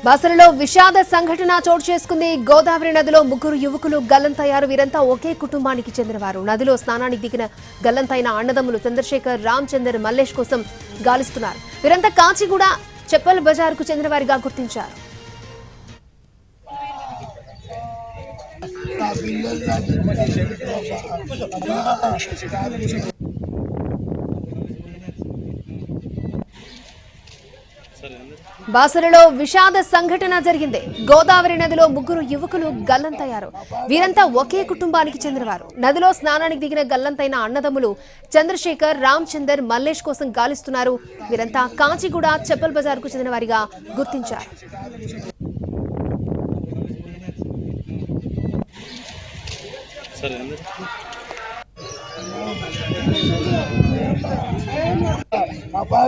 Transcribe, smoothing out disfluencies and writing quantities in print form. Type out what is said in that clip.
బాసరలో విషాద సంఘటన చోటు చేసుకుంది. గోదావరి నదిలో ముగ్గురు యువకులు గల్లంతయ్యారు. వీరంతా ఒకే కుటుంబానికి చెందినవారు. నదిలో స్నానానికి దిగిన గల్లంతైన అన్నదమ్ములు చంద్రశేఖర్, రామచందర్, మల్లేష్ కోసం గాలిస్తున్నారు. వీరంతా కాచిగూడ చెప్పల్ బజార్కు చెందిన వారిగా గుర్తించారు. బాసరలో విషాద సంఘటన జరిగింది. గోదావరి నదిలో ముగ్గురు యువకులు గల్లంతయ్యారు. వీరంతా ఒకే కుటుంబానికి చెందినవారు. నదిలో స్నానానికి దిగిన గల్లంతైన అన్నదమ్ములు చంద్రశేఖర్, రామచందర్, మల్లేష్ కోసం గాలిస్తున్నారు. వీరంతా కాచిగూడ చెప్పల్ బజార్ కు చెందిన వారిగా గుర్తించారు. Nah,